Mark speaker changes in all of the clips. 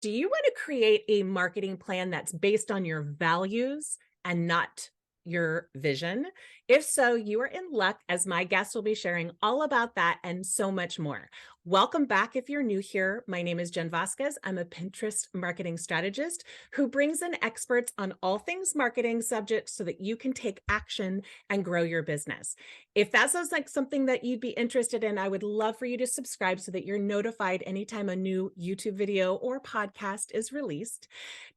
Speaker 1: Do you want to create a marketing plan that's based on your values and not your vision? If so, you are in luck, as my guest will be sharing all about that and so much more. Welcome back if you're new here. My name is Jen Vasquez. I'm a Pinterest marketing strategist who brings in experts on all things marketing subjects so that you can take action and grow your business. If that sounds like something that you'd be interested in, I would love for you to subscribe so that you're notified anytime a new YouTube video or podcast is released.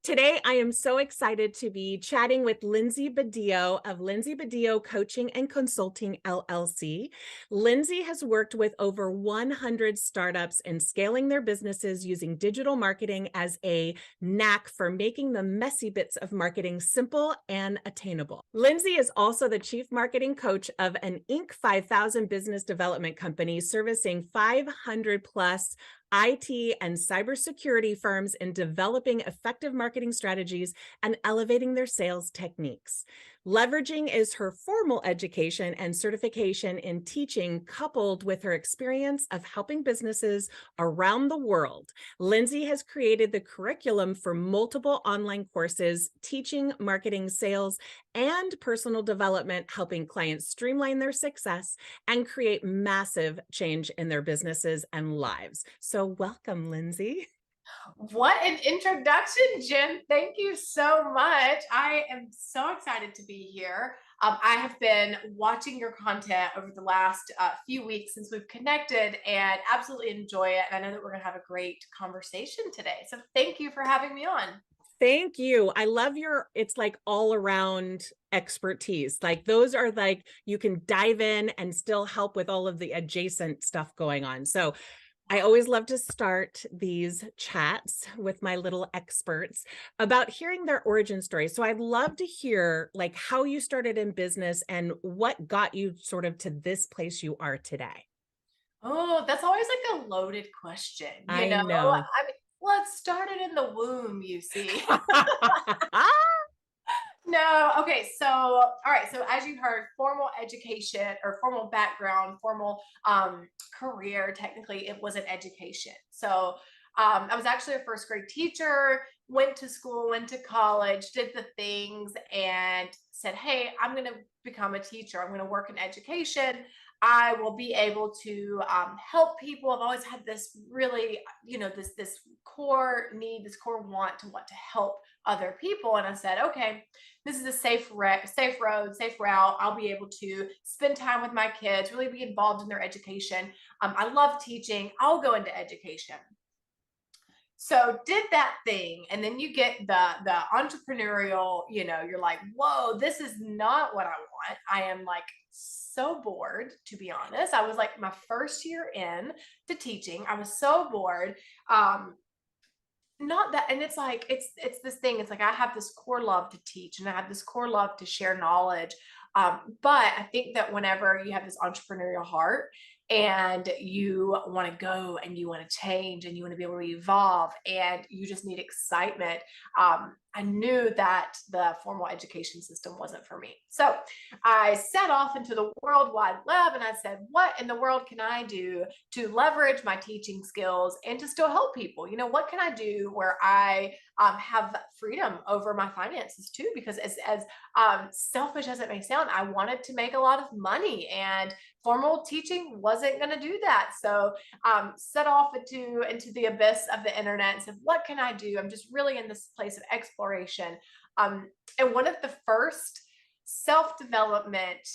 Speaker 1: Today, I am so excited to be chatting with Lindsey Badillo of Lindsey Badillo Coaching and Consulting LLC. Lindsey has worked with over 100 startups in scaling their businesses using digital marketing as a knack for making the messy bits of marketing simple and attainable. Lindsey is also the chief marketing coach of an Inc. 5000 business development company servicing 500 plus IT and cybersecurity firms in developing effective marketing strategies and elevating their sales techniques. Leveraging is her formal education and certification in teaching, coupled with her experience of helping businesses around the world. Lindsey has created the curriculum for multiple online courses, teaching marketing, sales, and personal development, helping clients streamline their success and create massive change in their businesses and lives. So welcome, Lindsey.
Speaker 2: What an introduction, Jen. Thank you so much. I am so excited to be here. I have been watching your content over the last few weeks since we've connected and absolutely enjoy it. And I know that we're going to have a great conversation today. So thank you for having me on.
Speaker 1: Thank you. I love it's like all around expertise. Like those are like, you can dive in and still help with all of the adjacent stuff going on. So I always love to start these chats with my little experts about hearing their origin story. So I'd love to hear like how you started in business and what got you sort of to this place you are today.
Speaker 2: Oh, that's always like a loaded question.
Speaker 1: I know.
Speaker 2: I mean, well, it started in the womb, you see. No, okay. So, all right. So, as you heard, formal education or formal background, formal career, technically, it was an education. So, I was actually a first grade teacher, went to school, went to college, did the things, and said, hey, I'm going to become a teacher. I'm going to work in education. I will be able to help people. I've always had this really, this core need, this core want to help other people. And I said, okay, this is a safe road, safe route. I'll be able to spend time with my kids, really be involved in their education. I love teaching. I'll go into education. So did that thing, and then you get the entrepreneurial. You're like, whoa, this is not what I want. I am like so bored, to be honest. I was like my first year in to teaching. I was so bored. Not that, and it's like it's this thing. It's like I have this core love to teach, and I have this core love to share knowledge. But I think that whenever you have this entrepreneurial heart and you want to go and you want to change and you want to be able to evolve and you just need excitement, I knew that the formal education system wasn't for me. So I set off into the World Wide Web and I said, what in the world can I do to leverage my teaching skills and to still help people? What can I do where I have freedom over my finances too? Because as selfish as it may sound, I wanted to make a lot of money, and formal teaching wasn't going to do that. So set off into the abyss of the internet and said, what can I do? I'm just really in this place of exploration. And one of the first self-development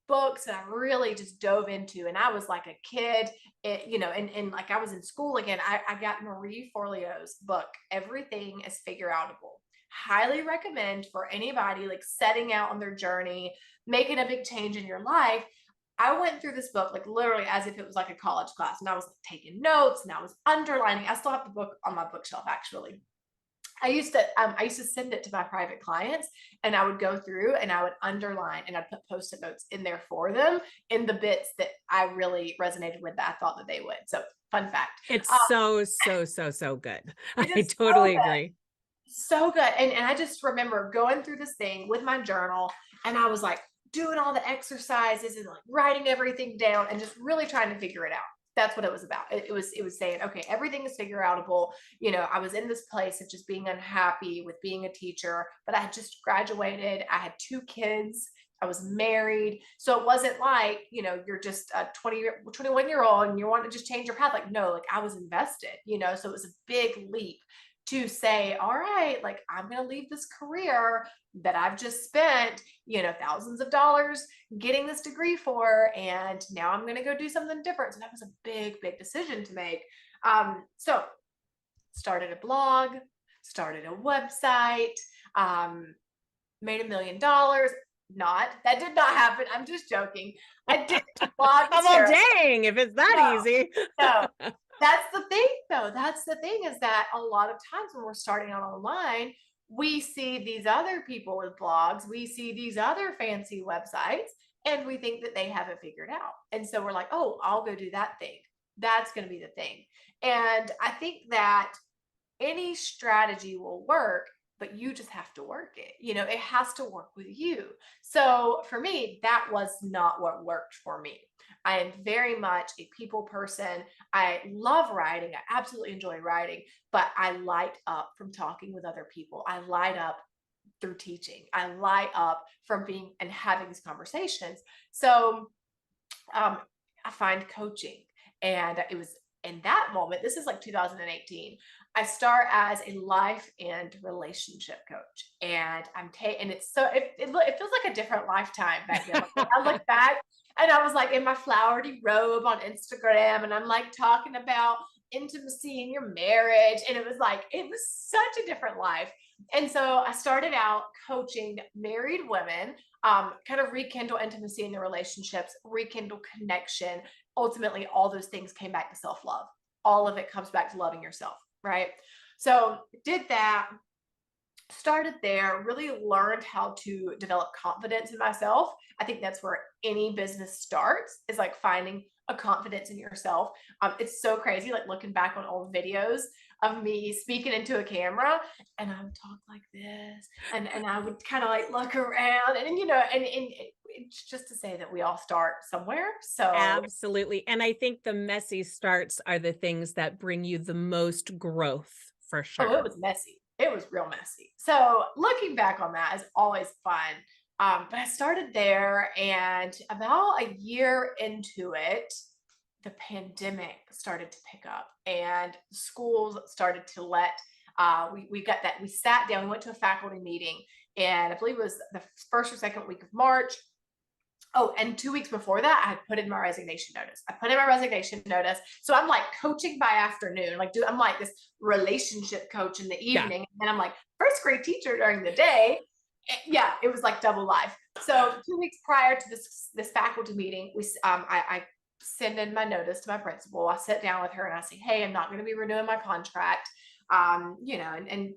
Speaker 2: books that I really just dove into, and I was like a kid, and like I was in school again, I got Marie Forleo's book, Everything is Figure Outable. Highly recommend for anybody like setting out on their journey, making a big change in your life. I went through this book like literally as if it was like a college class, and I was like, taking notes and I was underlining. I still have the book on my bookshelf actually. I used to send it to my private clients, and I would go through and I would underline and I'd put post-it notes in there for them in the bits that I really resonated with, that I thought that they would. So fun fact.
Speaker 1: It's
Speaker 2: Um,
Speaker 1: so good.
Speaker 2: it
Speaker 1: I
Speaker 2: is so
Speaker 1: totally
Speaker 2: good.
Speaker 1: agree.
Speaker 2: So good. And I just remember going through this thing with my journal, and I was like doing all the exercises and like writing everything down and just really trying to figure it out. That's what it was about. It was saying, okay, everything is figure outable. You know, I was in this place of just being unhappy with being a teacher, but I had just graduated. I had 2 kids. I was married. So it wasn't like, you know, you're just a 21-year-old and you want to just change your path. Like, no, like I was invested, you know, so it was a big leap to say, all right, like I'm going to leave this career that I've just spent, you know, thousands of dollars getting this degree for, and now I'm going to go do something different. So that was a big, big decision to make. So started a blog, started a website, made $1 million. Not that did not happen. I'm just joking. I did blog.
Speaker 1: Oh, well, dang, if it's that
Speaker 2: No,
Speaker 1: easy.
Speaker 2: no. That's the thing, though. That's the thing, is that a lot of times when we're starting out online, we see these other people with blogs, we see these other fancy websites, and we think that they have it figured out. And so we're like, oh, I'll go do that thing. That's going to be the thing. And I think that any strategy will work, but you just have to work it. You know, it has to work with you. So for me, that was not what worked for me. I am very much a people person. I love writing. I absolutely enjoy writing, but I light up from talking with other people. I light up through teaching. I light up from being and having these conversations. So I find coaching, and it was in that moment. This is like 2018. I start as a life and relationship coach, and and it's so it feels like a different lifetime back then. Like, I look back, and I was like in my flowery robe on Instagram, and I'm like talking about intimacy in your marriage, and it was such a different life. And so I started out coaching married women, kind of rekindle intimacy in their relationships, rekindle connection. Ultimately, all those things came back to self love. All of it comes back to loving yourself, right? So did that, started there, really learned how to develop confidence in myself. I think that's where any business starts, is like finding a confidence in yourself. It's so crazy, like looking back on old videos of me speaking into a camera, and I would talk like this, and I would kind of like look around, and you know, and it's just to say that we all start somewhere. So
Speaker 1: Absolutely. And I think the messy starts are the things that bring you the most growth, for
Speaker 2: oh, it
Speaker 1: sure.
Speaker 2: was messy. It was real messy. So looking back on that is always fun. But I started there, and about a year into it, the pandemic started to pick up, and schools started to let. We got that. We sat down. We went to a faculty meeting, and I believe it was the first or second week of March. Oh, and 2 weeks before that, I had put in my resignation notice. I put in my resignation notice. So I'm like coaching by afternoon. Like, I'm like this relationship coach in the
Speaker 1: Yeah.
Speaker 2: evening. And I'm like first grade teacher during the day. Yeah, it was like double life. So 2 weeks prior to this faculty meeting, I send in my notice to my principal. I sit down with her and I say, hey, I'm not going to be renewing my contract. You know, and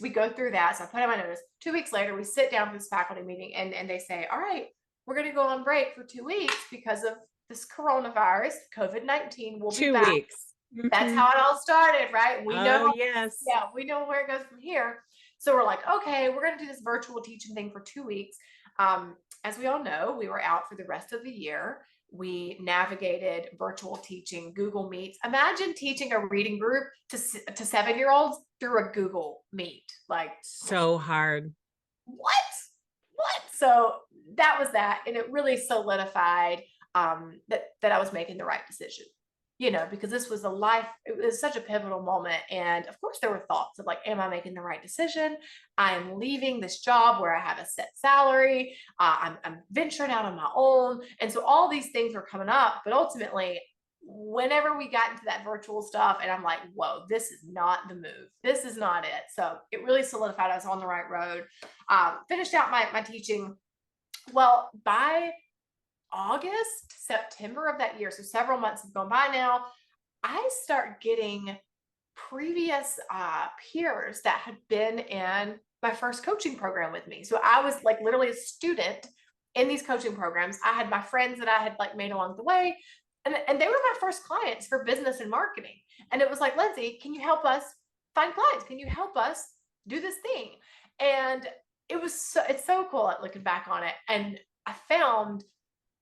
Speaker 2: we go through that. So I put in my notice. 2 weeks later, we sit down for this faculty meeting, and they say, all right, we're going to go on break for 2 weeks because of this coronavirus, COVID-19. We'll be
Speaker 1: 2
Speaker 2: back.
Speaker 1: weeks.
Speaker 2: That's
Speaker 1: Mhm.
Speaker 2: how it all started, right? We
Speaker 1: Oh,
Speaker 2: know,
Speaker 1: yes.
Speaker 2: yeah, we know where it goes from here. So we're like, okay, we're going to do this virtual teaching thing for 2 weeks. As we all know, we were out for the rest of the year. We navigated virtual teaching, Google Meets. Imagine teaching a reading group to 7-year-olds through a Google Meet. Like,
Speaker 1: So hard.
Speaker 2: what? What? So that was that. And it really solidified that I was making the right decision, you know, because this was it was such a pivotal moment. And of course, there were thoughts of like, am I making the right decision? I'm leaving this job where I have a set salary. I'm venturing out on my own. And so all these things were coming up. But ultimately, whenever we got into that virtual stuff, and I'm like, whoa, this is not the move. This is not it. So it really solidified I was on the right road. Finished out my teaching. Well, by August, September of that year, so several months have gone by now, I start getting previous peers that had been in my first coaching program with me. So I was like literally a student in these coaching programs. I had my friends that I had like made along the way, and they were my first clients for business and marketing. And it was like, Lindsey, can you help us find clients? Can you help us do this thing? And it's so cool looking back on it. And I found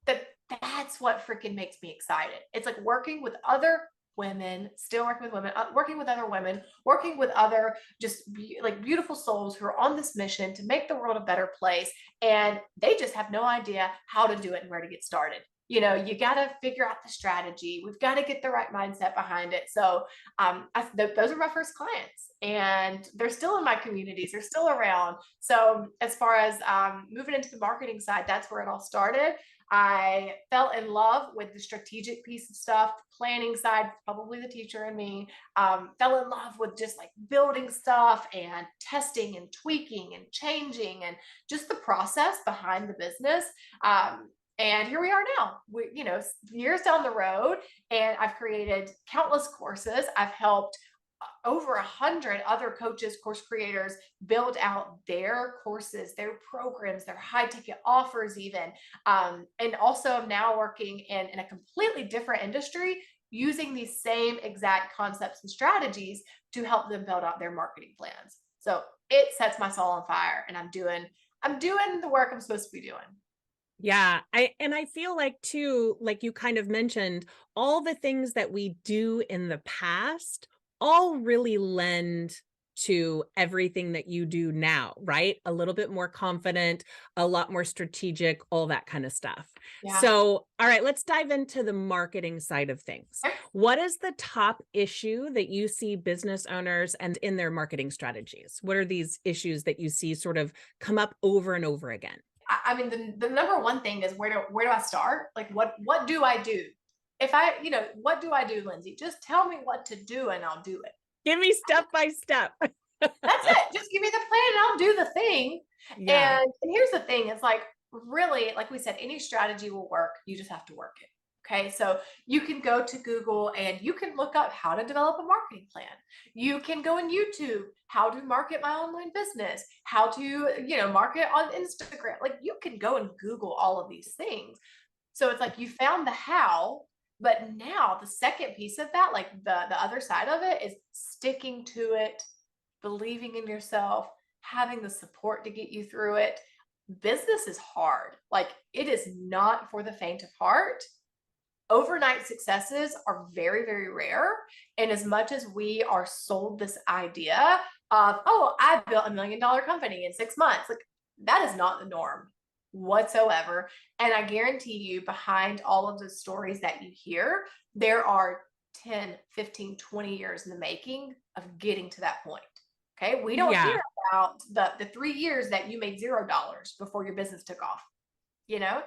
Speaker 2: that That's what freaking makes me excited. It's like working with other women, still working with women, working with other women, working with other just like beautiful souls who are on this mission to make the world a better place. And they just have no idea how to do it and where to get started. You know, you got to figure out the strategy. We've got to get the right mindset behind it. So, those are my first clients, and they're still in my communities. They're still around. So, as far as moving into the marketing side, that's where it all started. I fell in love with the strategic piece of stuff, the planning side, probably the teacher in me. Fell in love with just like building stuff and testing and tweaking and changing and just the process behind the business. And here we are now, years down the road, and I've created countless courses. I've helped over 100 other coaches, course creators build out their courses, their programs, their high ticket offers, even. And also, I'm now working in a completely different industry using these same exact concepts and strategies to help them build out their marketing plans. So it sets my soul on fire, and I'm doing the work I'm supposed to be doing.
Speaker 1: Yeah, I feel like too, like you kind of mentioned, all the things that we do in the past all really lend to everything that you do now, right? A little bit more confident, a lot more strategic, all that kind of stuff.
Speaker 2: Yeah.
Speaker 1: So, all right, let's dive into the marketing side of things. What is the top issue that you see business owners and in their marketing strategies? What are these issues that you see sort of come up over and over again?
Speaker 2: I mean, the number one thing is where do I start? Like, what do I do? If I, what do I do, Lindsay? Just tell me what to do and I'll do it.
Speaker 1: Give me step by step.
Speaker 2: That's it. Just give me the plan and I'll do the thing.
Speaker 1: Yeah.
Speaker 2: And here's the thing, it's like, really, like we said, any strategy will work. You just have to work it. Okay, so you can go to Google and you can look up how to develop a marketing plan. You can go on YouTube, how to market my online business, how to, market on Instagram. Like, you can go and Google all of these things. So it's like you found the how, but now the second piece of that, like the other side of it, is sticking to it, believing in yourself, having the support to get you through it. Business is hard. Like, it is not for the faint of heart. Overnight successes are very, very rare. And as much as we are sold this idea of, oh, I built $1 million company in 6 months, like, that is not the norm whatsoever. And I guarantee you, behind all of the stories that you hear, there are 10, 15, 20 years in the making of getting to that point. Okay. We don't
Speaker 1: Yeah.
Speaker 2: hear about the 3 years that you made $0 before your business took off. You know,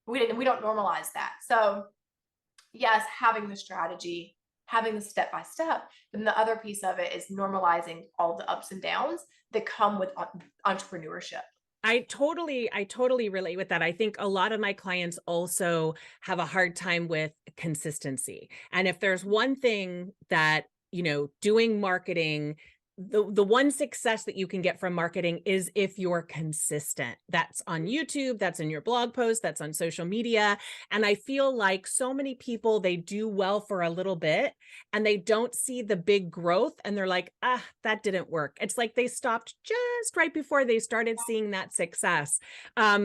Speaker 2: we don't normalize that. So yes, having the strategy, having the step by step. Then the other piece of it is normalizing all the ups and downs that come with entrepreneurship.
Speaker 1: I totally relate with that. I think a lot of my clients also have a hard time with consistency. And if there's one thing that, doing marketing, the one success that you can get from marketing is if you're consistent. That's on YouTube, that's in your blog post, that's on social media. And I feel like so many people, they do well for a little bit and they don't see the big growth and they're like, that didn't work. It's like they stopped just right before they started seeing that success.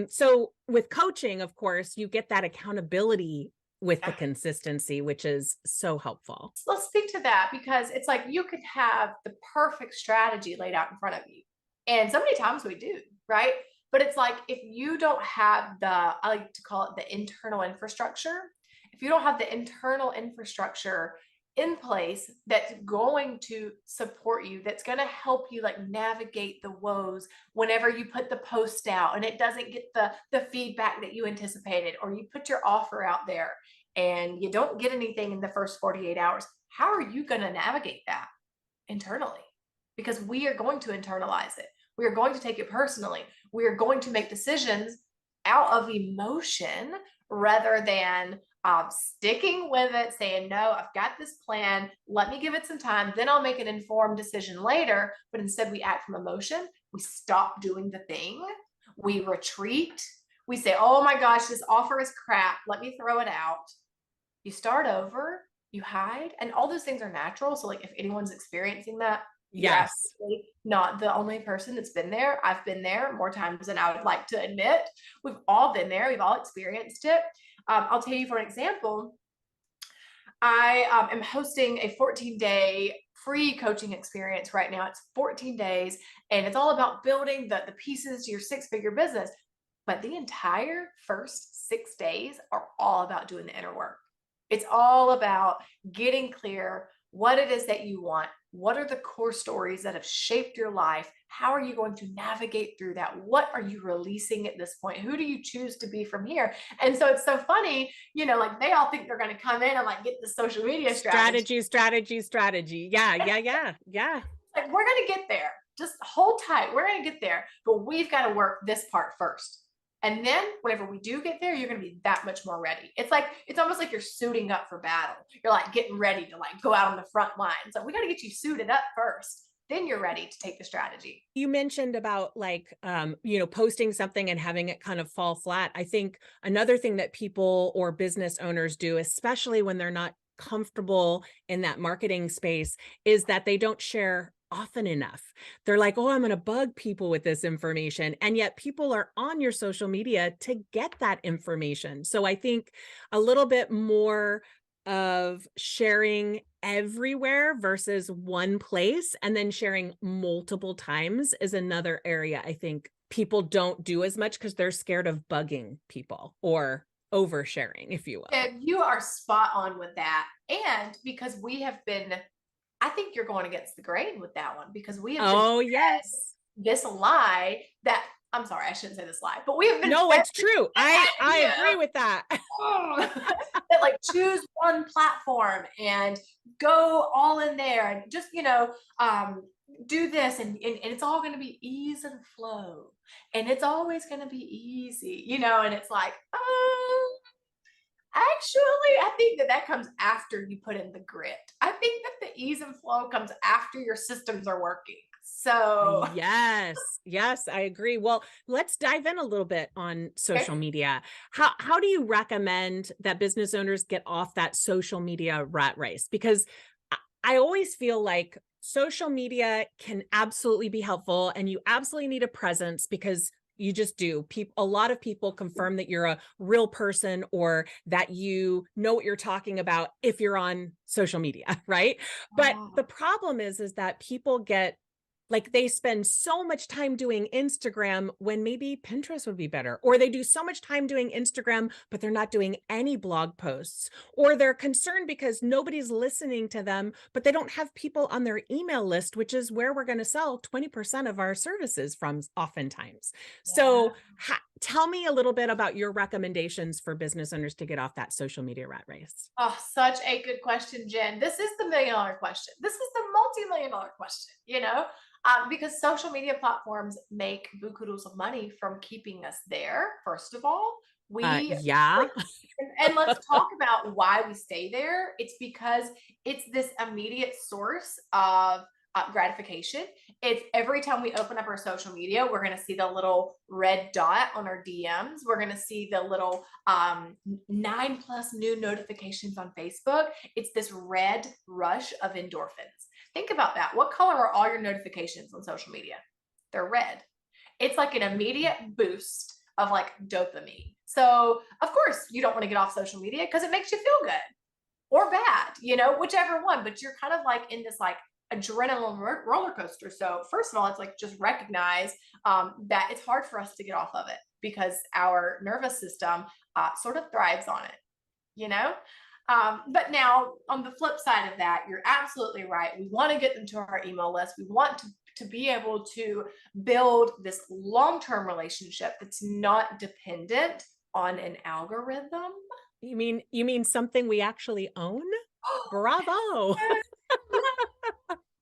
Speaker 1: So with coaching, of course, you get that accountability with the
Speaker 2: Yeah.
Speaker 1: consistency, which is so helpful.
Speaker 2: Let's speak to that, because it's like you could have the perfect strategy laid out in front of you. And so many times we do, right? But it's like, if you don't have I like to call it the internal infrastructure, if you don't have the internal infrastructure in place that's going to support you, that's going to help you like navigate the woes whenever you put the post out and it doesn't get the feedback that you anticipated, or you put your offer out there and you don't get anything in the first 48 hours, how are you going to navigate that internally? Because we are going to internalize it. We are going to take it personally. We are going to make decisions out of emotion rather than sticking with it, saying, no, I've got this plan. Let me give it some time. Then I'll make an informed decision later. But instead, we act from emotion. We stop doing the thing. We retreat. We say, oh my gosh, this offer is crap. Let me throw it out. You start over, you hide, and all those things are natural. So like, if anyone's experiencing that, you're
Speaker 1: Yes.
Speaker 2: absolutely not the only person that's been there. I've been there more times than I would like to admit. We've all been there. We've all experienced it. I'll tell you for an example. I am hosting a 14-day free coaching experience right now. It's 14 days and it's all about building the pieces to your six-figure business. But the entire first 6 days are all about doing the inner work. It's all about getting clear what it is that you want. What are the core stories that have shaped your life? How are you going to navigate through that? What are you releasing at this point? Who do you choose to be from here? And so it's so funny, like they all think they're going to come in and like get the social media strategy.
Speaker 1: Strategy. Yeah.
Speaker 2: Like we're going to get there. Just hold tight. We're going to get there, but we've got to work this part first. And then whenever we do get there, you're going to be that much more ready. It's almost like you're suiting up for battle. You're like getting ready to like go out on the front line. So we got to get you suited up first. Then you're ready to take the strategy.
Speaker 1: You mentioned about like, posting something and having it kind of fall flat. I think another thing that people or business owners do, especially when they're not comfortable in that marketing space, is that they don't share often enough. They're like, oh, I'm going to bug people with this information. And yet people are on your social media to get that information. So I think a little bit more of sharing everywhere versus one place and then sharing multiple times is another area I think people don't do as much because they're scared of bugging people or oversharing, if you will.
Speaker 2: And you are spot on with that. And because we have been, I think you're going against the grain with that one because we have been
Speaker 1: Oh, yes.
Speaker 2: this lie that I'm sorry, I shouldn't say this lie, but we have been
Speaker 1: No,
Speaker 2: fed
Speaker 1: it's true. I agree with that.
Speaker 2: that like choose one platform and go all in there and just do this and it's all going to be ease and flow and it's always going to be easy, and it's like actually, I think that comes after you put in the grit. I think that the ease and flow comes after your systems are working. So,
Speaker 1: Yes, I agree. Well, let's dive in a little bit on social
Speaker 2: okay.
Speaker 1: media. How do you recommend that business owners get off that social media rat race? Because I always feel like social media can absolutely be helpful and you absolutely need a presence because you just do. A lot of people confirm that you're a real person or that you know what you're talking about if you're on social media, right? But the problem is that people get like they spend so much time doing Instagram when maybe Pinterest would be better, or they do so much time doing Instagram, but they're not doing any blog posts, or they're concerned because nobody's listening to them, but they don't have people on their email list, which is where we're going to sell 20% of our services from oftentimes.
Speaker 2: Yeah.
Speaker 1: So tell me a little bit about your recommendations for business owners to get off that social media rat race.
Speaker 2: Oh, such a good question, Jen. This is the million-dollar question. This is the multi-million-dollar question, because social media platforms make bukus of money from keeping us there. First of all, we
Speaker 1: Yeah.
Speaker 2: like, and let's talk about why we stay there. It's because it's this immediate source of gratification. It's every time we open up our social media, we're going to see the little red dot on our DMs. We're going to see the little 9+ new notifications on Facebook. It's this red rush of endorphins. Think about that. What color are all your notifications on social media? They're red. It's like an immediate boost of like dopamine. So, of course, you don't want to get off social media because it makes you feel good or bad, whichever one, but you're kind of like in this like adrenaline roller coaster. So first of all, it's like just recognize that it's hard for us to get off of it because our nervous system sort of thrives on it, you know? But now on the flip side of that, you're absolutely right. We want to get them to our email list. We want to be able to build this long-term relationship that's not dependent on an algorithm.
Speaker 1: You mean something we actually own? Bravo.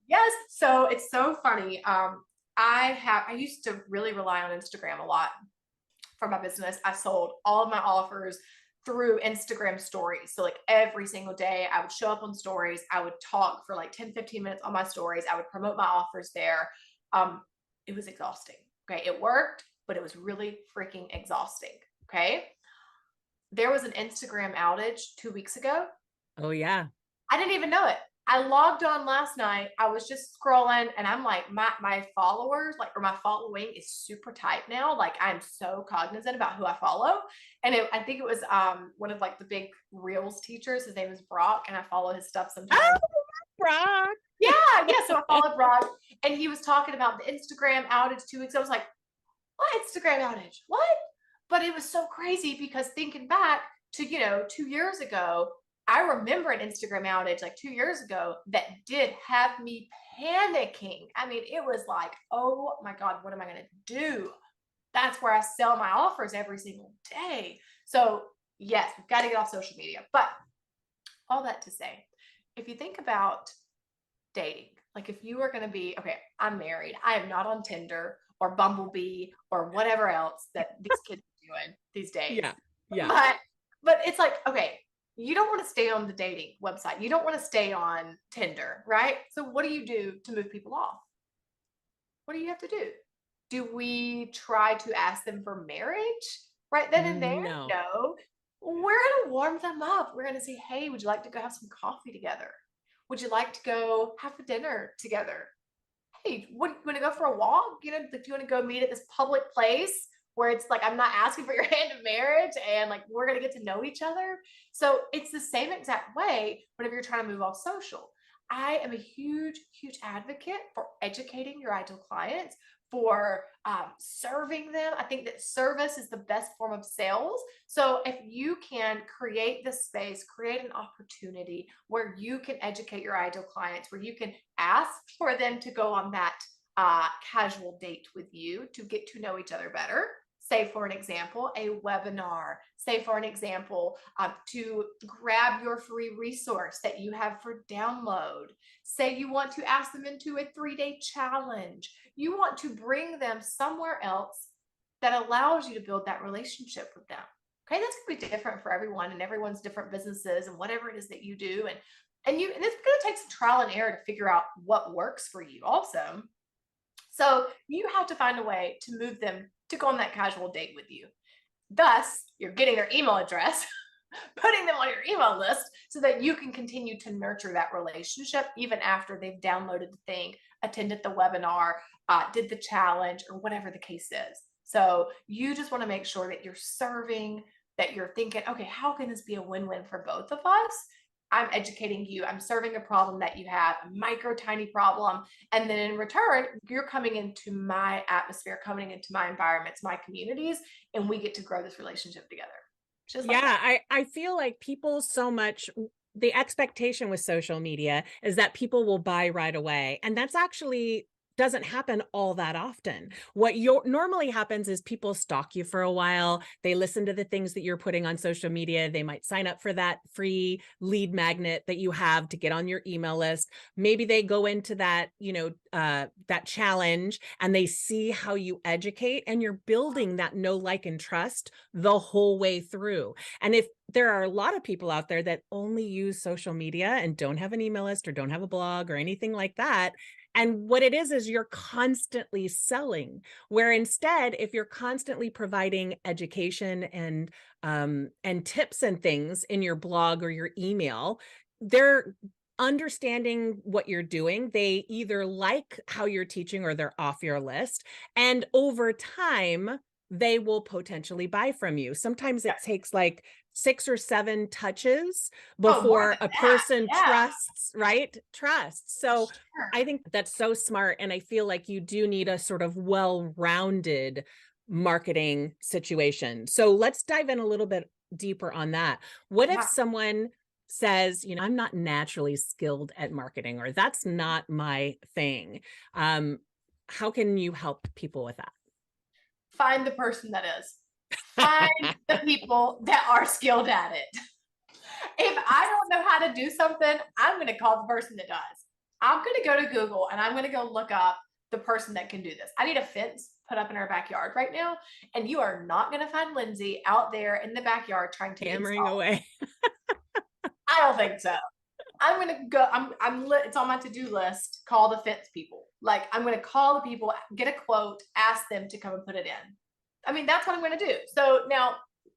Speaker 2: Yes. So it's so funny. I used to really rely on Instagram a lot for my business. I sold all of my offers through Instagram stories. So like every single day I would show up on stories. I would talk for like 10-15 minutes on my stories. I would promote my offers there. It was exhausting. Okay. It worked, but it was really freaking exhausting. Okay. There was an Instagram outage 2 weeks ago.
Speaker 1: Oh, yeah.
Speaker 2: I didn't even know it. I logged on last night. I was just scrolling and I'm like, my followers, like, or my following is super tight now. Like I'm so cognizant about who I follow. And I think it was one of like the big reels teachers. His name is Brock, and I follow his stuff sometimes.
Speaker 1: Oh, Brock.
Speaker 2: Yeah, yeah. So I followed Brock, and he was talking about the Instagram outage 2 weeks. I was like, what Instagram outage? What? But it was so crazy because thinking back to, 2 years ago, I remember an Instagram outage like 2 years ago that did have me panicking. I mean, it was like, oh my God, what am I going to do? That's where I sell my offers every single day. So, yes, we've got to get off social media. But all that to say, if you think about dating, like if you are going to be, okay, I'm married, I am not on Tinder or Bumblebee or whatever else that these kids are doing these days.
Speaker 1: Yeah. Yeah.
Speaker 2: But it's like, okay, you don't want to stay on the dating website. You don't want to stay on Tinder, right? So what do you do to move people off? What do you have to do? Do we try to ask them for marriage right then and there?
Speaker 1: No.
Speaker 2: No. We're going to warm them up. We're going to say, hey, would you like to go have some coffee together? Would you like to go have a dinner together? Hey, what, you want to go for a walk? If you want to go meet at this public place where it's like, I'm not asking for your hand in marriage and like, we're going to get to know each other. So it's the same exact way whenever you're trying to move off social. I am a huge, huge advocate for educating your ideal clients, for serving them. I think that service is the best form of sales. So if you can create the space, create an opportunity where you can educate your ideal clients, where you can ask for them to go on that casual date with you to get to know each other better. Say, for an example, a webinar. Say, for an example, to grab your free resource that you have for download. Say you want to ask them into a 3-day challenge. You want to bring them somewhere else that allows you to build that relationship with them. Okay, that's going to be different for everyone, and everyone's different businesses and whatever it is that you do. And it's going to take some trial and error to figure out what works for you also. So you have to find a way to move them to go on that casual date with you. Thus, you're getting their email address, putting them on your email list so that you can continue to nurture that relationship even after they've downloaded the thing, attended the webinar, did the challenge, or whatever the case is. So you just want to make sure that you're serving, that you're thinking, okay, how can this be a win-win for both of us? I'm educating you. I'm serving a problem that you have, a micro tiny problem. And then in return, you're coming into my atmosphere, coming into my environments, my communities, and we get to grow this relationship together. Just like that.
Speaker 1: I feel like people so much, the expectation with social media is that people will buy right away. And that's actually doesn't happen all that often. What normally happens is people stalk you for a while. They listen to the things that you're putting on social media. They might sign up for that free lead magnet that you have to get on your email list. Maybe they go into that, that challenge, and they see how you educate, and you're building that know, like, and trust the whole way through. And if there are a lot of people out there that only use social media and don't have an email list or don't have a blog or anything like that, and what it is you're constantly selling, where instead, if you're constantly providing education and tips and things in your blog or your email, they're understanding what you're doing. They either like how you're teaching or they're off your list. And over time, they will potentially buy from you. Sometimes it takes like 6 or 7 touches before a person trusts, right? Trusts. So I think that's so smart. And I feel like you do need a sort of well-rounded marketing situation. So let's dive in a little bit deeper on that. What if someone says, I'm not naturally skilled at marketing, or that's not my thing? How can you help people with that?
Speaker 2: Find the person that is. Find the people that are skilled at it. If I don't know how to do something, I'm going to call the person that does. I'm going to go to Google and I'm going to go look up the person that can do this. I need a fence put up in our backyard right now, and you are not going to find Lindsay out there in the backyard trying to
Speaker 1: hammering away.
Speaker 2: I don't think so. I'm going to go, it's on my to-do list, call the fence people. Like, I'm going to call the people, get a quote, ask them to come and put it in. I mean, that's what I'm going to do. So now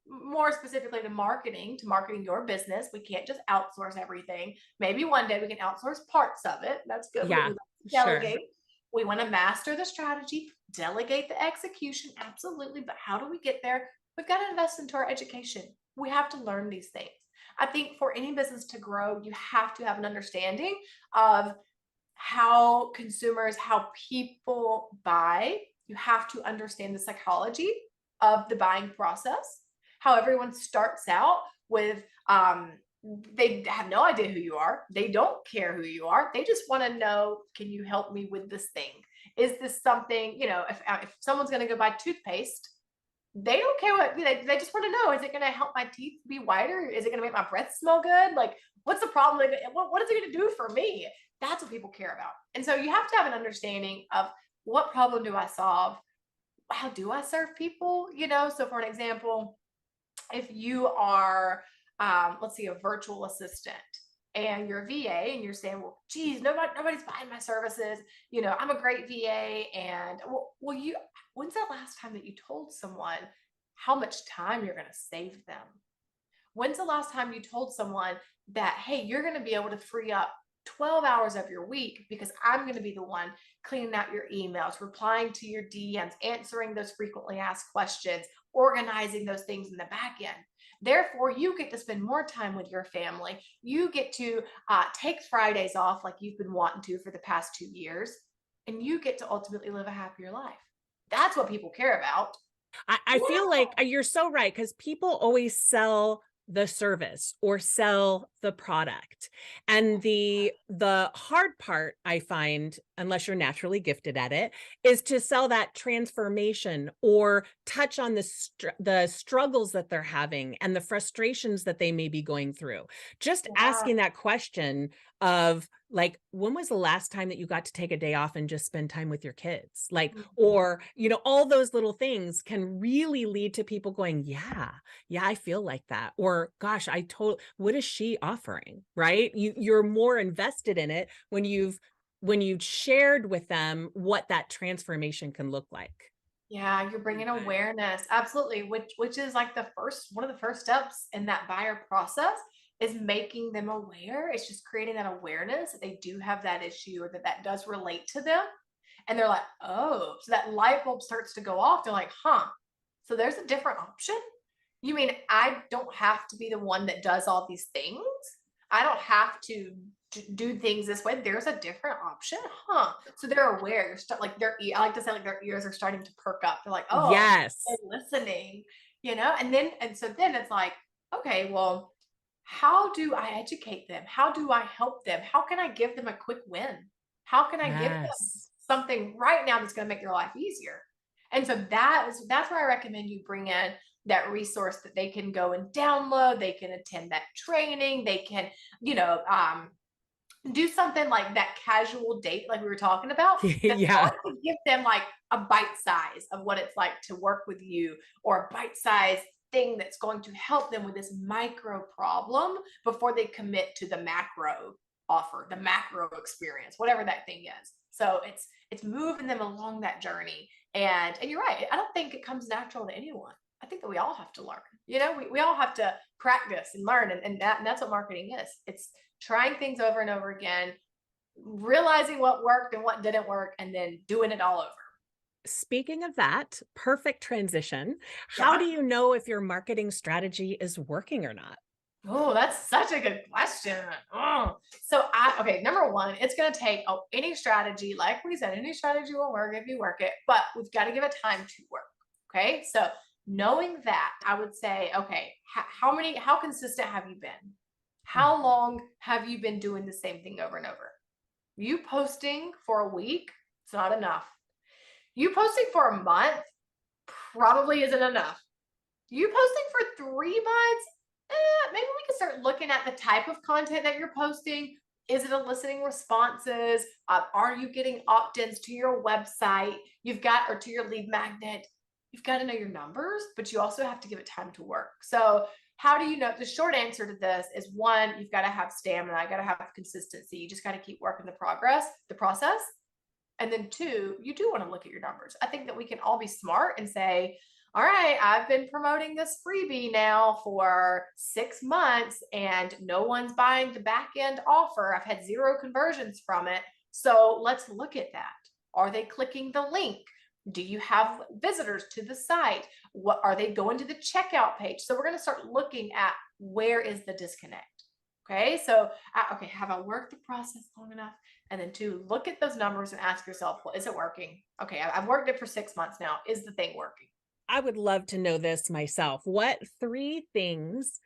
Speaker 2: more specifically to marketing your business. We can't just outsource everything. Maybe one day we can outsource parts of it. That's good. We
Speaker 1: Yeah,
Speaker 2: like to
Speaker 1: sure.
Speaker 2: delegate. We want to master the strategy, delegate the execution. Absolutely. But how do we get there? We've got to invest into our education. We have to learn these things. I think for any business to grow, you have to have an understanding of how consumers, how people buy. You have to understand the psychology of the buying process, how everyone starts out with they have no idea who you are. They don't care who you are. They just want to know, can you help me with this thing? Is this something, if someone's going to go buy toothpaste, they don't care what they just want to know. Is it going to help my teeth be whiter? Is it going to make my breath smell good? Like, what's the problem? Like, what is it going to do for me? That's what people care about. And so you have to have an understanding of, what problem do I solve? How do I serve people? So for an example, if you are, let's see, a virtual assistant, and you're a VA, and you're saying, well, geez, nobody's buying my services. I'm a great VA. And when's the last time that you told someone how much time you're going to save them? When's the last time you told someone that, hey, you're going to be able to free up 12 hours of your week because I'm going to be the one cleaning out your emails, replying to your DMs, answering those frequently asked questions, organizing those things in the back end. Therefore, you get to spend more time with your family. You get to take Fridays off like you've been wanting to for the past 2 years, and you get to ultimately live a happier life. That's what people care about.
Speaker 1: I feel like you're so right, because people always sell the service or sell the product. And the hard part, I find, unless you're naturally gifted at it, is to sell that transformation or touch on the struggles that they're having and the frustrations that they may be going through. Just
Speaker 2: Yeah.
Speaker 1: asking that question of, like, when was the last time that you got to take a day off and just spend time with your kids? Like,
Speaker 2: Mhm.
Speaker 1: or, all those little things can really lead to people going, yeah, yeah, I feel like that. Or, gosh, what is she offering? Right? You're more invested in it when you've shared with them what that transformation can look like.
Speaker 2: Yeah, you're bringing awareness. Absolutely. Which is like one of the first steps in that buyer process, is making them aware. It's just creating that awareness that they do have that issue, or that does relate to them. And they're like, oh, so that light bulb starts to go off. They're like, huh, so there's a different option. You mean I don't have to be the one that does all these things? I don't have to do things this way. There's a different option, huh? So they're aware. Like I like to say, like, their ears are starting to perk up. They're like, oh, they're
Speaker 1: Yes.
Speaker 2: listening, and so then it's like, okay, well, how do I educate them? How do I help them? How can I give them a quick win? How can I give them
Speaker 1: Yes.
Speaker 2: something right now that's going to make their life easier? And so that's where I recommend you bring in that resource that they can go and download. They can attend that training. They can, you know, um, do something like that casual date, like we were talking about, that's
Speaker 1: Yeah.
Speaker 2: going to give them like a bite size of what it's like to work with you, or a bite size thing that's going to help them with this micro problem before they commit to the macro offer, the macro experience, whatever that thing is. So it's moving them along that journey. And you're right. I don't think it comes natural to anyone. I think that we all have to learn. We all have to practice and learn, and that's what marketing is. It's trying things over and over again, realizing what worked and what didn't work, and then doing it all over.
Speaker 1: Speaking of that, perfect transition. How
Speaker 2: Yeah.
Speaker 1: do you know if your marketing strategy is working or not?
Speaker 2: Oh, that's such a good question. Oh. Okay, number one, it's going to take any strategy, like we said, any strategy will work if you work it, but we've got to give it time to work. Okay. So knowing that, I would say, okay, how consistent have you been? How
Speaker 1: Mhm.
Speaker 2: long have you been doing the same thing over and over? You posting for a week, it's not enough. You posting for a month probably isn't enough. You posting for 3 months, maybe we can start looking at the type of content that you're posting. Is it eliciting responses? Are you getting opt-ins to your website? Or to your lead magnet? You've got to know your numbers, but you also have to give it time to work. So how do you know? The short answer to this is, one, you've got to have stamina. You got to have consistency. You just got to keep working the process. And then two, you do want to look at your numbers. I think that we can all be smart and say, all right, I've been promoting this freebie now for 6 months and no one's buying the back end offer. I've had 0 conversions from it. So let's look at that. Are they clicking the link? Do you have visitors to the site? What are they going to the checkout page? So we're going to start looking at where is the disconnect. Okay, so okay, have I worked the process long enough? And then 2, look at those numbers and ask yourself, well, is it working? Okay, I've worked it for 6 months now. Is the thing working?
Speaker 1: I would love to know this myself. What 3 things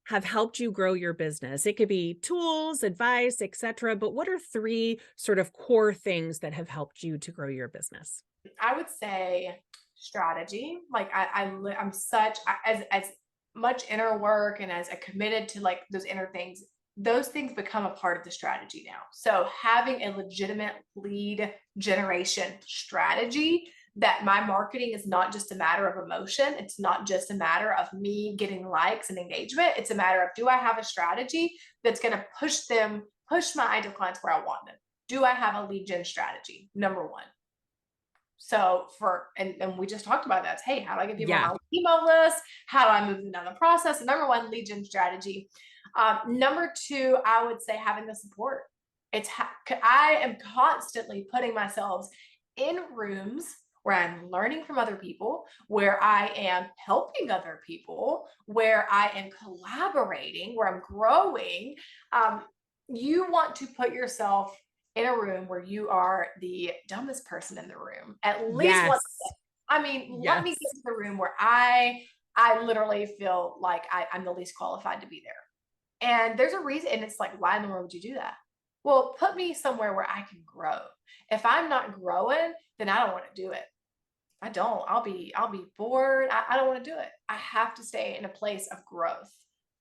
Speaker 1: have helped you grow your business? It could be tools, advice, etc. But what are 3 sort of core things that have helped you to grow your business?
Speaker 2: I would say strategy. Like I'm such as much inner work and as I committed to like those inner things, those things become a part of the strategy now. So having a legitimate lead generation strategy, that my marketing is not just a matter of emotion. It's not just a matter of me getting likes and engagement. It's a matter of, do I have a strategy that's going to push my ideal clients where I want them? Do I have a lead gen strategy? Number one. So and we just talked about that. Hey, how do I get people on
Speaker 1: Yeah.
Speaker 2: my email list? How do I move them down the process? And number one, lead gen strategy. Number 2, I would say having the support. I am constantly putting myself in rooms where I'm learning from other people, where I am helping other people, where I am collaborating, where I'm growing. You want to put yourself in a room where you are the dumbest person in the room. At least once.
Speaker 1: Yes.
Speaker 2: I mean, let me get
Speaker 1: Yes.
Speaker 2: to the room where I literally feel like I'm the least qualified to be there. And there's a reason. And it's like, why in the world would you do that? Well, put me somewhere where I can grow. If I'm not growing, then I don't want to do it. I don't. I'll be bored. I don't want to do it. I have to stay in a place of growth.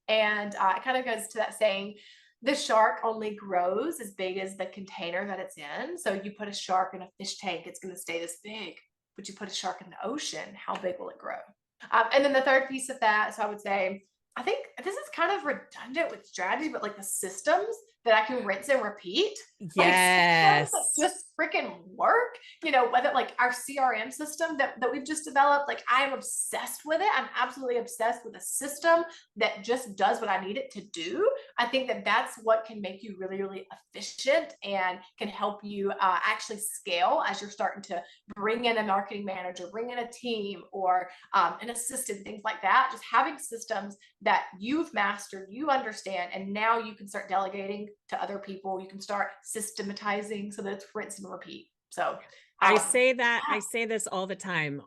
Speaker 2: And it kind of goes to that saying, the shark only grows as big as the container that it's in. So you put a shark in a fish tank, it's going to stay this big. But you put a shark in the ocean, how big will it grow? And then the third piece of that, so I would say, I think this is kind of redundant with strategy, but like the systems that I can rinse and repeat, like systems that
Speaker 1: Yes.
Speaker 2: just freaking work, whether like our CRM system that we've just developed, like I am obsessed with it. I'm absolutely obsessed with a system that just does what I need it to do. I think that that's what can make you really, really efficient and can help you actually scale as you're starting to bring in a marketing manager, bring in a team or an assistant, things like that. Just having systems that you've mastered, you understand, and now you can start delegating to other people. You can start systematizing so that it's rinse and repeat. So,
Speaker 1: I
Speaker 2: um,
Speaker 1: say that,
Speaker 2: yeah.
Speaker 1: I say this all the time.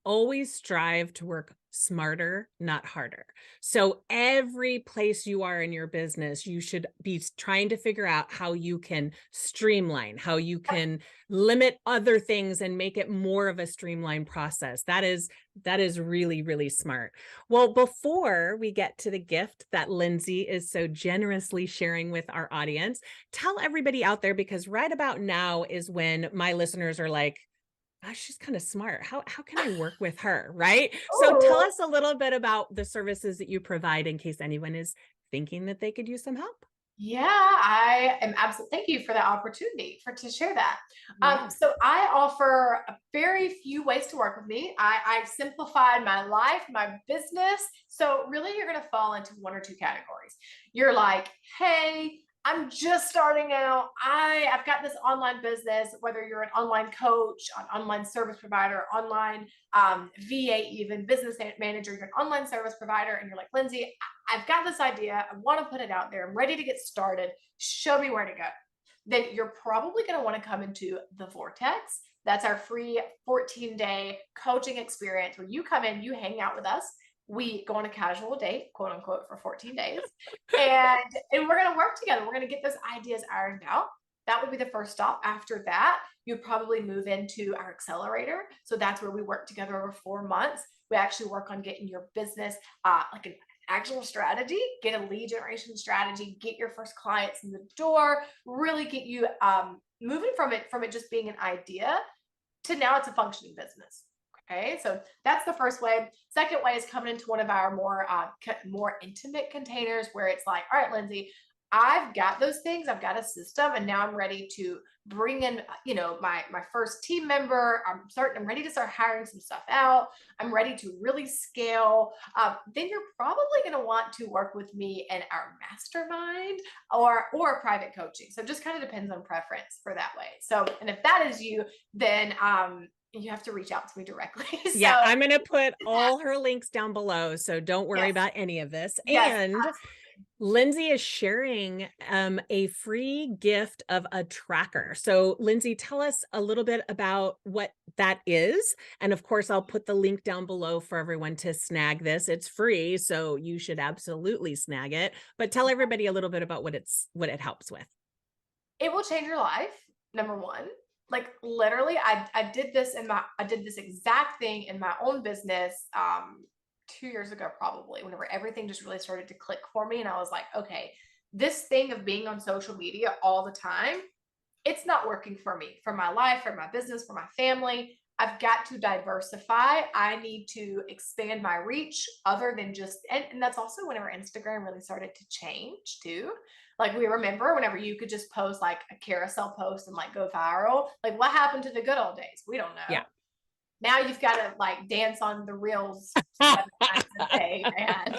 Speaker 1: Always strive to work smarter, not harder. So every place you are in your business, you should be trying to figure out how you can streamline, how you can limit other things and make it more of a streamlined process. That is really, really smart. Well, before we get to the gift that Lindsey is so generously sharing with our audience, tell everybody out there, because right about now is when my listeners are like, gosh, she's kind of smart. How can I work with her? Right. So tell
Speaker 2: Ooh.
Speaker 1: us a little bit about the services that you provide in case anyone is thinking that they could use some help.
Speaker 2: Yeah, I am absolutely. Thank you for the opportunity to share that.
Speaker 1: Yeah.
Speaker 2: So I offer a very few ways to work with me. I've simplified my life, my business. So really, you're going to fall into 1 or 2 categories. You're like, hey, I'm just starting out. I've got this online business. Whether you're an online coach, an online service provider, online VA, even business manager, you're an online service provider, and you're like, Lindsey, I've got this idea. I want to put it out there. I'm ready to get started. Show me where to go. Then you're probably going to want to come into the Vortex. That's our free 14-day coaching experience where you come in, you hang out with us. We go on a casual date, quote unquote, for 14 days. And we're going to work together. We're going to get those ideas ironed out. That would be the first stop. After that, you'd probably move into our accelerator. So that's where we work together over 4 months. We actually work on getting your business like an actual strategy, get a lead generation strategy, get your first clients in the door, really get you moving from it just being an idea to now it's a functioning business. Okay, so that's the first way. Second way is coming into one of our more intimate containers where it's like, all right, Lindsey, I've got those things. I've got a system, and now I'm ready to bring in, my first team member. I'm ready to start hiring some stuff out. I'm ready to really scale. Then you're probably going to want to work with me in our mastermind or private coaching. So it just kind of depends on preference for that way. So, and if that is you, then you have to reach out to me directly.
Speaker 1: Yeah,
Speaker 2: So
Speaker 1: I'm going to put all her links down below, so don't worry
Speaker 2: yes,
Speaker 1: about any of this.
Speaker 2: yes,
Speaker 1: And Lindsey is sharing a free gift of a tracker. So, Lindsey, tell us a little bit about what that is. And of course, I'll put the link down below for everyone to snag this. It's free, so you should absolutely snag it. But tell everybody a little bit about what it helps with.
Speaker 2: it will change your life. Number one, like literally, I did this exact thing in my own business 2 years ago, probably, whenever everything just really started to click for me. And I was like, okay, this thing of being on social media all the time, it's not working for me, for my life, for my business, for my family. I've got to diversify. I need to expand my reach other than just, and that's also whenever Instagram really started to change too. Like we remember whenever you could just post like a carousel post and like go viral. Like what happened to the good old days? We don't know.
Speaker 1: Yeah.
Speaker 2: Now you've got to like dance on the reels 7 times a day, man.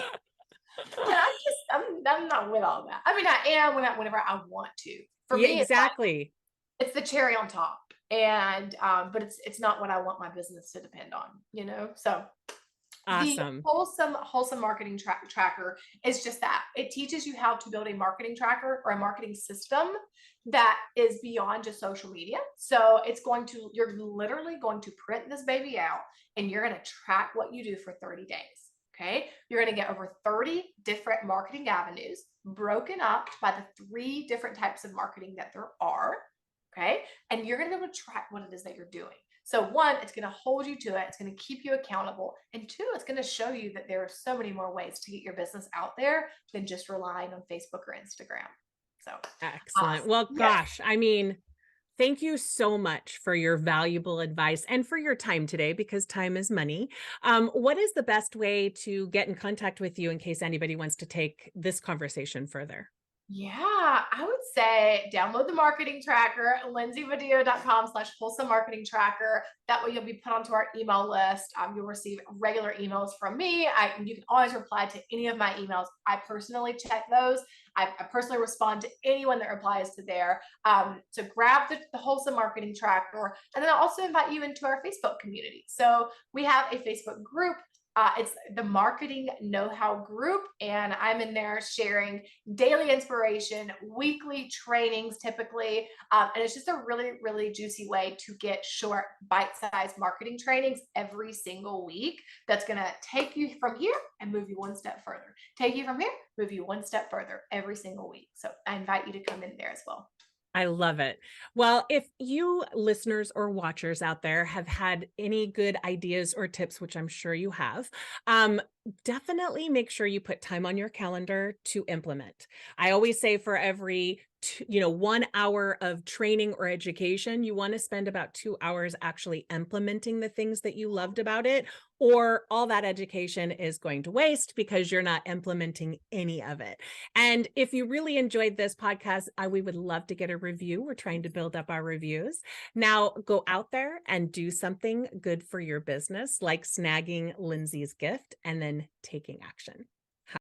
Speaker 2: And I'm not with all that. I mean, I am whenever I want to. For
Speaker 1: Yeah,
Speaker 2: me,
Speaker 1: exactly.
Speaker 2: it's the cherry on top. And but it's not what I want my business to depend on. So the
Speaker 1: Awesome.
Speaker 2: wholesome marketing tracker is just that. It teaches you how to build a marketing tracker or a marketing system that is beyond just social media. So you're literally going to print this baby out, and you're going to track what you do for 30 days. Okay. You're going to get over 30 different marketing avenues broken up by the 3 different types of marketing that there are. Okay. And you're going to be able to track what it is that you're doing. So one, it's going to hold you to it. It's going to keep you accountable. And two, it's going to show you that there are so many more ways to get your business out there than just relying on Facebook or Instagram. So
Speaker 1: Excellent. Well,
Speaker 2: yes.
Speaker 1: gosh, I mean, thank you so much for your valuable advice and for your time today, because time is money. What is the best way to get in contact with you in case anybody wants to take this conversation further?
Speaker 2: Yeah, I would say download the marketing tracker, lindseybadillo.com/wholesome marketing tracker. That way you'll be put onto our email list. You'll receive regular emails from me. You can always reply to any of my emails. I personally check those. I personally respond to anyone that replies to there. So grab the wholesome marketing tracker. And then I'll also invite you into our Facebook community. So we have a Facebook group. It's the Marketing Know-How Group, and I'm in there sharing daily inspiration, weekly trainings typically, and it's just a really, really juicy way to get short, bite-sized marketing trainings every single week that's going to take you from here and move you one step further. Take you from here, move you one step further every single week. So I invite you to come in there as well.
Speaker 1: I love it. Well, if you listeners or watchers out there have had any good ideas or tips, which I'm sure you have, definitely make sure you put time on your calendar to implement. I always say for every 1 hour of training or education, you want to spend about 2 hours actually implementing the things that you loved about it, or all that education is going to waste because you're not implementing any of it. And if you really enjoyed this podcast, we would love to get a review. We're trying to build up our reviews. Now go out there and do something good for your business, like snagging Lindsey's gift and then taking action.